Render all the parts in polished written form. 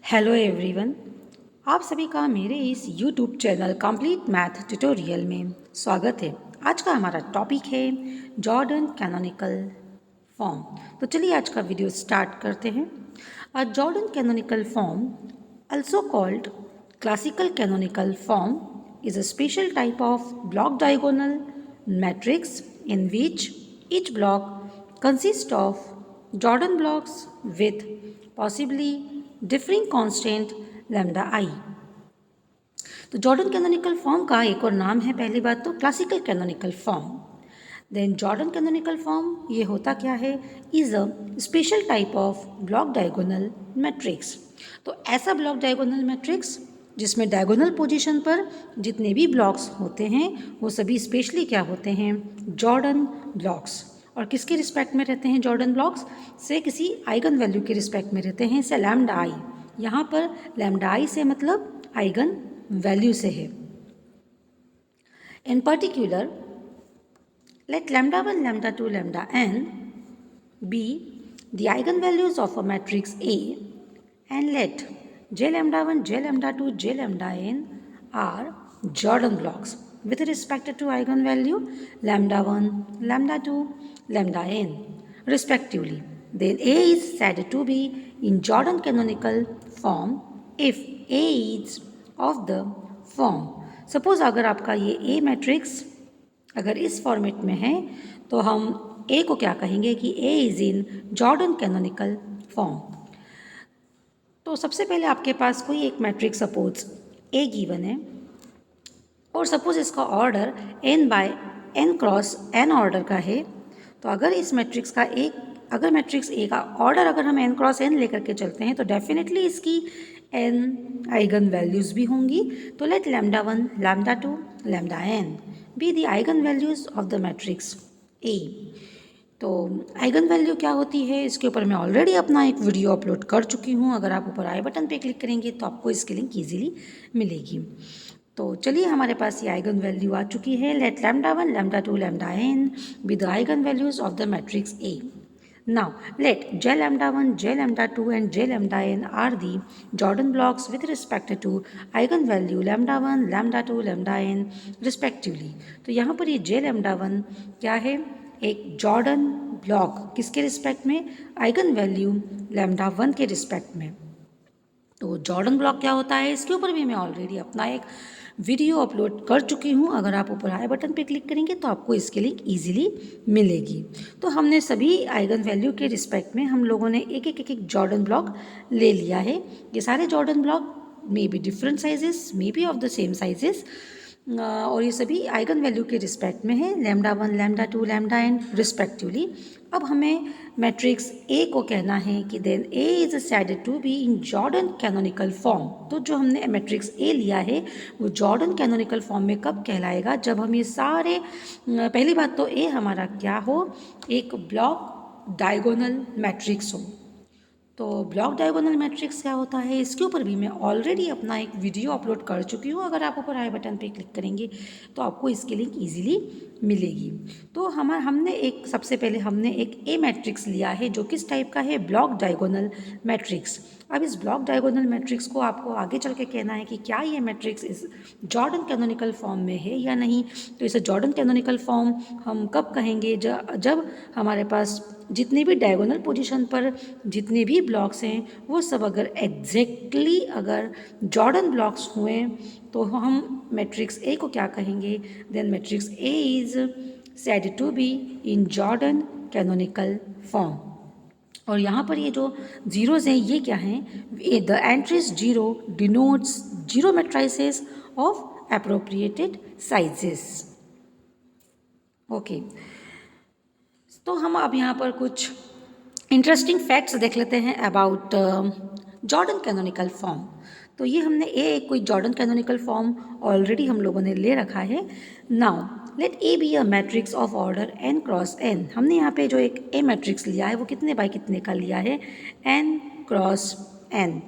Hello everyone, आप सभी का मेरे इस YouTube channel complete math tutorial में स्वागत है। आज का हमारा टॉपिक है जॉर्डन कैनोनिकल फॉर्म। तो चलिए आज का वीडियो स्टार्ट करते हैं। A Jordan canonical form, also called classical canonical form, is a special type of block diagonal matrix in which each block consists of Jordan blocks with possibly differing constant lambda I। तो Jordan canonical form का एक और नाम है, पहली बात तो classical canonical form. Then Jordan canonical form ये होता क्या है, is a special type of block diagonal matrix. तो ऐसा ब्लॉक डायगोनल मैट्रिक्स जिसमें डायगोनल पोजीशन पर जितने भी ब्लॉक्स होते हैं वो सभी स्पेशली क्या होते हैं, जॉर्डन ब्लॉक्स। और किसके रिस्पेक्ट में रहते हैं जॉर्डन ब्लॉक्स से, किसी आइगन वैल्यू के रिस्पेक्ट में रहते हैं, से लैम्डा आई। यहाँ पर लैम्डा आई से मतलब आइगन वैल्यू से है। इन particular let lambda 1, lambda 2, lambda n be the eigenvalues of a matrix A, and let j lambda 1, j lambda 2, j lambda n are Jordan blocks with respect to eigenvalue lambda 1, lambda 2, lambda n respectively. Then A is said to be in Jordan canonical form if A is of the form. Suppose अगर आपका ये A matrix अगर इस format में है तो हम ए को क्या कहेंगे कि A is in Jordan canonical form. तो सबसे पहले आपके पास कोई एक मैट्रिक्स सपोज ए गिवन है और सपोज इसका order n by n cross n order का है। तो अगर इस मैट्रिक्स का अगर मैट्रिक्स ए का ऑर्डर अगर हम एन क्रॉस एन लेकर के चलते हैं तो डेफिनेटली इसकी एन आइगन वैल्यूज़ भी होंगी। तो let lambda 1, lambda 2, lambda n be the eigen values of the matrix A. तो आइगन वैल्यू क्या होती है, इसके ऊपर मैं ऑलरेडी अपना एक वीडियो अपलोड कर चुकी हूँ। अगर आप ऊपर आई बटन पे क्लिक करेंगे तो आपको इसकी लिंक ईजिली मिलेगी। तो चलिए हमारे पास ये आइगन वैल्यू आ चुकी है। Let lambda 1, lambda 2, lambda n be the eigen values of the matrix A. Now, let j lambda 1, j lambda 2 and j lambda n are the Jordan blocks with respect to eigenvalue lambda 1, lambda 2, lambda n respectively. तो यहाँ पर ये j lambda 1 क्या है, एक Jordan block किसके respect में, eigen value lambda 1 के रिस्पेक्ट में। तो जॉर्डन ब्लॉक क्या होता है, इसके ऊपर भी मैं ऑलरेडी अपना एक वीडियो अपलोड कर चुकी हूँ। अगर आप ऊपर आई बटन पे क्लिक करेंगे तो आपको इसकी लिंक इजीली मिलेगी। तो हमने सभी आइगन वैल्यू के रिस्पेक्ट में हम लोगों ने एक जॉर्डन ब्लॉक ले लिया है। ये सारे Jordan block may be different sizes, may be of the same sizes, और ये सभी आइगन वैल्यू के रिस्पेक्ट में है, lambda 1, lambda 2, lambda n respectively. अब हमें मैट्रिक्स ए को कहना है कि then A is said to be in Jordan canonical form. तो जो हमने मैट्रिक्स ए लिया है वो जॉर्डन कैनोनिकल फॉर्म में कब कहलाएगा, जब हम ये सारे, पहली बात तो ए हमारा क्या हो, एक ब्लॉक डायगोनल मैट्रिक्स हो। तो ब्लॉक डायगोनल मैट्रिक्स क्या होता है, इसके ऊपर भी मैं ऑलरेडी अपना एक वीडियो अपलोड कर चुकी हूँ। अगर आप ऊपर आई बटन पे क्लिक करेंगे तो आपको इसकी लिंक इजीली मिलेगी। तो हमने एक सबसे पहले हमने एक ए मैट्रिक्स लिया है जो किस टाइप का है, ब्लॉक डायगोनल मैट्रिक्स। अब इस ब्लॉक डायगोनल मैट्रिक्स को आपको आगे चल के कहना है कि क्या ये मैट्रिक्स इस जॉर्डन कैनोनिकल फॉर्म में है या नहीं। तो इसे जॉर्डन कैनोनिकल फॉर्म हम कब कहेंगे, जब हमारे पास जितने भी डायगोनल पोजीशन पर जितने भी ब्लॉक्स हैं वो सब अगर एग्जैक्टली अगर जॉर्डन ब्लॉक्स हुए तो हम मैट्रिक्स ए को क्या कहेंगे, then matrix A is said to be in Jordan canonical form. और यहाँ पर ये जो जीरोज़ हैं ये क्या हैं, the entries zero denotes zero matrices of appropriated sizes. Okay, तो हम अब यहाँ पर कुछ इंटरेस्टिंग फैक्ट्स देख लेते हैं अबाउट जॉर्डन कैनोनिकल फॉर्म। तो ये हमने कोई जॉर्डन कैनोनिकल फॉर्म ऑलरेडी हम लोगों ने ले रखा है। Now let A be a matrix of order n cross n. हमने यहाँ पे जो एक ए मैट्रिक्स लिया है वो कितने बाय कितने का लिया है, n cross n,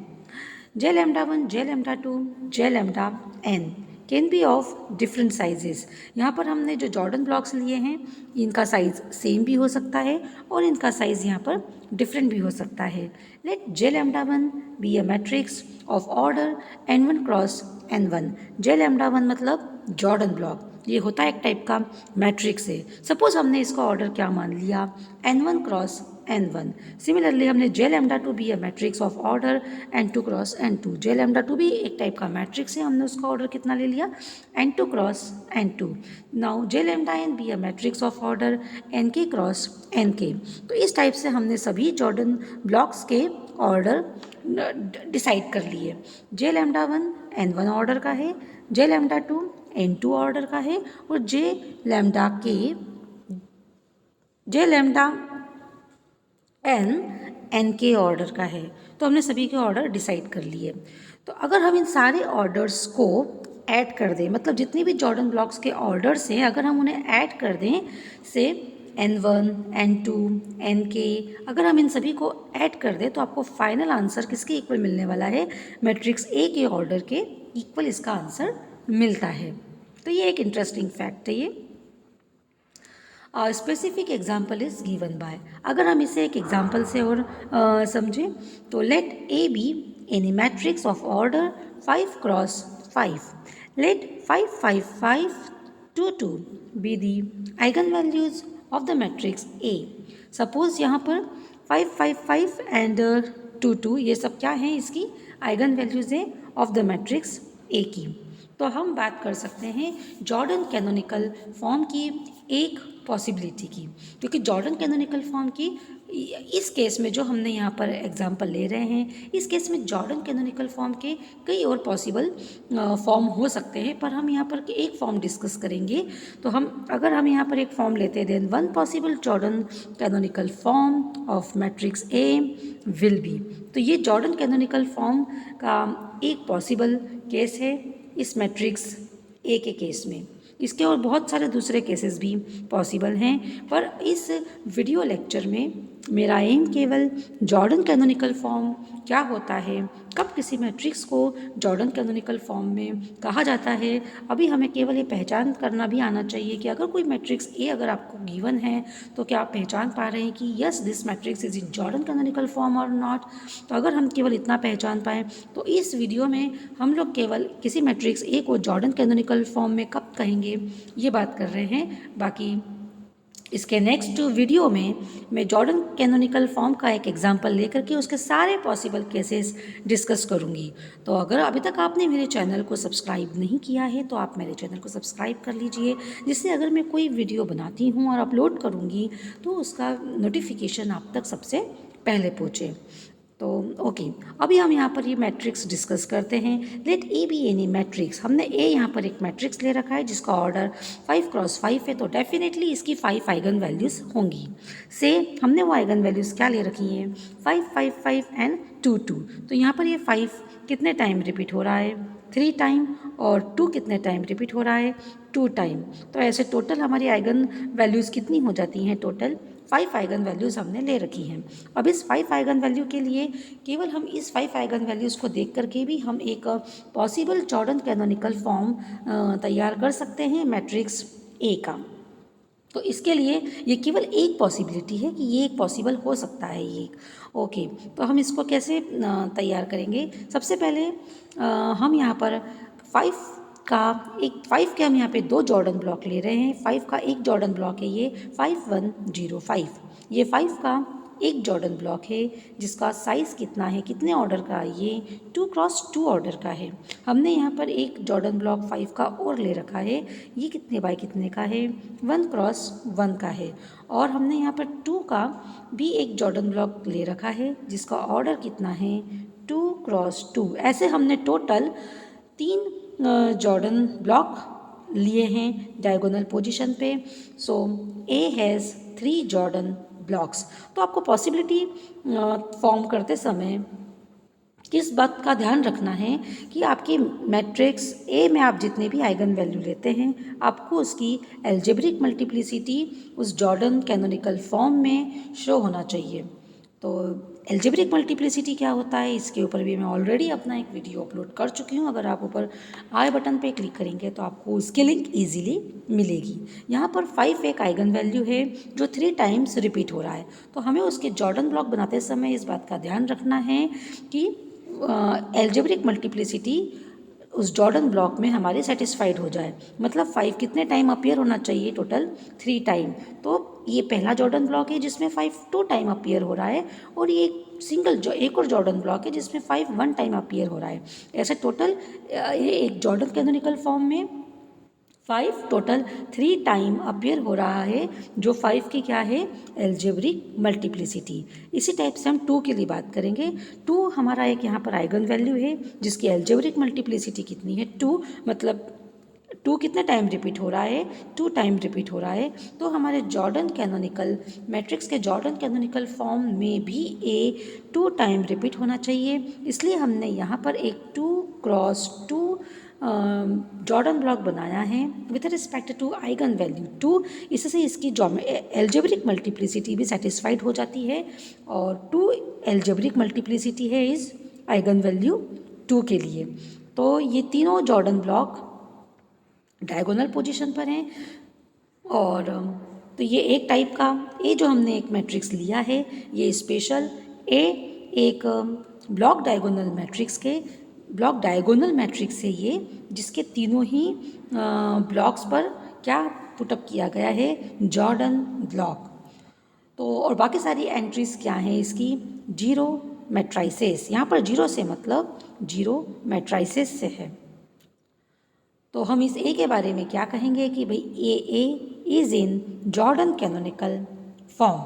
J lambda 1, J lambda 2, J lambda n. Can be of different sizes. यहाँ पर हमने जो जॉर्डन ब्लॉक्स लिए हैं इनका साइज़ सेम भी हो सकता है और इनका साइज़ यहाँ पर डिफरेंट भी हो सकता है। Let J lambda one be a matrix of order n1 cross n1। J lambda one मतलब जॉर्डन ब्लॉक, ये होता है एक टाइप का मैट्रिक्स है। सपोज हमने इसका ऑर्डर क्या मान लिया, n1 क्रॉस n1। सिमिलरली हमने J lambda to be a matrix of order n2 cross n2। J lambda two भी एक टाइप का मैट्रिक्स है, हमने उसका ऑर्डर कितना ले लिया, n2 cross n2। Now J lambda n be a matrix of order nk cross nk। तो इस टाइप से हमने सभी जॉर्डन ब्लॉक्स के ऑर्डर डिसाइड कर लिए। जे लैम्डा वन n1 ऑर्डर का है, जे लैम्डा टू n2 ऑर्डर का है और जे लैम्डा एन के ऑर्डर का है। तो हमने सभी के ऑर्डर डिसाइड कर लिए। तो अगर हम इन सारे ऑर्डर्स को ऐड कर दें, मतलब जितनी भी जॉर्डन ब्लॉक्स के ऑर्डर्स हैं अगर हम उन्हें ऐड कर दें, से n1 n2 nk, अगर हम इन सभी को ऐड कर दें तो आपको फाइनल आंसर किसके इक्वल मिलने वाला है, मैट्रिक्स ए के ऑर्डर के इक्वल इसका आंसर मिलता है। तो ये एक इंटरेस्टिंग फैक्ट है ये। Specific example is given by. अगर हम इसे एक एग्जाम्पल से और समझें तो let A be any matrix of order 5 cross 5। Let 5 5 5 2 2 be the eigen values of the matrix A. Suppose यहाँ पर 5 5 5 एंड 2 2 ये सब क्या है, इसकी आइगन वैल्यूज है ऑफ द मैट्रिक्स ए की। तो हम बात कर सकते हैं जॉर्डन कैनोनिकल फॉर्म की एक पॉसिबिलिटी की, क्योंकि जॉर्डन कैनोनिकल फॉर्म की इस केस में जो हमने यहाँ पर एग्जांपल ले रहे हैं, इस केस में जॉर्डन कैनोनिकल फॉर्म के कई और पॉसिबल फॉर्म हो सकते हैं, पर हम यहाँ पर एक फॉर्म डिस्कस करेंगे। तो अगर हम यहाँ पर एक फॉर्म लेते हैं, then one possible Jordan canonical form of matrix A will be. तो ये जॉर्डन कैनोनिकल फॉर्म का एक पॉसिबल केस है इस मैट्रिक्स ए के केस में। इसके और बहुत सारे दूसरे केसेस भी पॉसिबल हैं, पर इस वीडियो लेक्चर में मेरा एम केवल जॉर्डन कैनोनिकल फॉर्म क्या होता है, कब किसी मैट्रिक्स को जॉर्डन कैनोनिकल फॉर्म में कहा जाता है, अभी हमें केवल ये पहचान करना भी आना चाहिए कि अगर कोई मैट्रिक्स ए अगर आपको गिवन है तो क्या आप पहचान पा रहे हैं कि yes this matrix is in Jordan canonical form और नॉट। तो अगर हम केवल इतना पहचान पाएँ तो इस वीडियो में हम लोग केवल किसी मैट्रिक्स ए को जॉर्डन कैनोनिकल फॉर्म में कब कहेंगे ये बात कर रहे हैं। बाकी इसके नेक्स्ट वीडियो में मैं जॉर्डन कैनोनिकल फॉर्म का एक एग्जांपल लेकर के उसके सारे पॉसिबल केसेस डिस्कस करूंगी। तो अगर अभी तक आपने मेरे चैनल को सब्सक्राइब नहीं किया है तो आप मेरे चैनल को सब्सक्राइब कर लीजिए, जिससे अगर मैं कोई वीडियो बनाती हूँ और अपलोड करूँगी तो उसका नोटिफिकेशन आप तक सबसे पहले पहुँचे। तो ओके, अभी हम यहाँ पर ये मैट्रिक्स डिस्कस करते हैं। Let A be any matrix. हमने ए यहाँ पर एक मैट्रिक्स ले रखा है जिसका ऑर्डर 5 क्रॉस 5 है, तो डेफिनेटली इसकी 5 आइगन वैल्यूज़ होंगी। से हमने वो आइगन वैल्यूज़ क्या ले रखी हैं, 5 5 5 एंड 2 2। तो यहाँ पर ये 5 कितने टाइम रिपीट हो रहा है, 3 टाइम, और 2 कितने टाइम रिपीट हो रहा है, 2 टाइम। तो ऐसे टोटल हमारी आइगन वैल्यूज़ कितनी हो जाती हैं, टोटल 5 आइगन वैल्यूज़ हमने ले रखी हैं। अब इस 5 आइगन वैल्यू के लिए केवल हम इस 5 आइगन वैल्यूज़ को देख करके भी हम एक पॉसिबल जॉर्डन कैनोनिकल फॉर्म तैयार कर सकते हैं मैट्रिक्स ए का। तो इसके लिए ये केवल एक पॉसिबिलिटी है कि ये एक पॉसिबल हो सकता है ये। ओके, तो हम इसको कैसे तैयार करेंगे। सबसे पहले हम यहाँ पर 5 के हम यहाँ पे 2 जॉर्डन ब्लॉक ले रहे हैं। 5 का एक जॉर्डन ब्लॉक है ये 5105। ये 5 का एक जॉर्डन ब्लॉक है जिसका साइज़ कितना है, कितने ऑर्डर का है, ये 2 क्रॉस 2 ऑर्डर का है। हमने यहाँ पर एक जॉर्डन ब्लॉक 5 का और ले रखा है, ये कितने बाय कितने का है, 1 क्रॉस 1 का है। और हमने यहाँ पर 2 का भी एक जॉर्डन ब्लॉक ले रखा है जिसका ऑर्डर कितना है, 2 क्रॉस 2। ऐसे हमने टोटल 3 जॉर्डन ब्लॉक लिए हैं डायगोनल पोजीशन पे। सो ए हैज़ 3 जॉर्डन ब्लॉक्स। तो आपको पॉसिबिलिटी फॉर्म करते समय किस बात का ध्यान रखना है कि आपकी मैट्रिक्स ए में आप जितने भी आइगन वैल्यू लेते हैं आपको उसकी एल्जेब्रिक मल्टीप्लिसिटी उस जॉर्डन कैनोनिकल फॉर्म में शो होना चाहिए। तो एल्जेब्रिक मल्टीप्लिसिटी क्या होता है इसके ऊपर भी मैं ऑलरेडी अपना एक वीडियो अपलोड कर चुकी हूँ। अगर आप ऊपर आई बटन पे क्लिक करेंगे तो आपको उसकी लिंक इजीली मिलेगी। यहाँ पर 5 एक आइगन वैल्यू है जो 3 टाइम्स रिपीट हो रहा है, तो हमें उसके जॉर्डन ब्लॉक बनाते समय इस बात का ध्यान रखना है कि एल्जेब्रिक मल्टीप्लिसिटी उस जॉर्डन ब्लॉक में हमारे सेटिस्फाइड हो जाए। मतलब 5 कितने टाइम अपीयर होना चाहिए? Total 3 time. तो ये पहला जॉर्डन ब्लॉक है जिसमें 5 2 टाइम अपीयर हो रहा है, और ये एक और जॉर्डन ब्लॉक है जिसमें 5 1 टाइम अपीयर हो रहा है। ऐसे टोटल ये एक जॉर्डन कैनोनिकल फॉर्म में 5 टोटल 3 टाइम अपीयर हो रहा है, जो 5 की क्या है? Algebraic multiplicity. इसी टाइप से हम 2 के लिए बात करेंगे। 2 हमारा एक यहाँ पर आइगन वैल्यू है जिसकी एल्जेब्रिक मल्टीप्लिसिटी कितनी है? 2। मतलब 2 कितने टाइम रिपीट हो रहा है? 2 टाइम रिपीट हो रहा है। तो हमारे जॉर्डन कैनोनिकल मैट्रिक्स के जॉर्डन कैनोनिकल फॉर्म में भी ए 2 टाइम रिपीट होना चाहिए। इसलिए हमने यहाँ पर एक 2 क्रॉस 2 जॉर्डन ब्लॉक बनाया है with respect to eigen value 2। इससे इसकी एल्जेब्रिक मल्टीप्लिसिटी भी सेटिस्फाइड हो जाती है, और 2 एल्जेब्रिक मल्टीप्लिसिटी है इस आइगन वैल्यू 2 के लिए। तो ये तीनों जॉर्डन ब्लॉक डायगोनल पोजीशन पर हैं। और तो ये एक टाइप का ए जो हमने एक मैट्रिक्स लिया है, ये स्पेशल ए एक ब्लॉक डायगोनल मैट्रिक्स है ये, जिसके तीनों ही ब्लॉक्स पर क्या पुटअप किया गया है? Jordan block. तो और बाकी सारी एंट्रीज क्या हैं इसकी? Zero matrices. यहाँ पर जीरो से मतलब जीरो मैट्राइसेस से है। तो हम इस ए के बारे में क्या कहेंगे कि भाई A is in Jordan canonical form.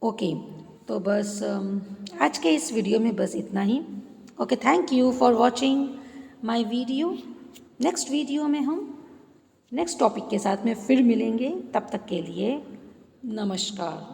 Okay, तो बस आज के इस वीडियो में बस इतना ही। Okay, thank you for watching my video. Next video में हम नेक्स्ट टॉपिक के साथ में फिर मिलेंगे। तब तक के लिए नमस्कार।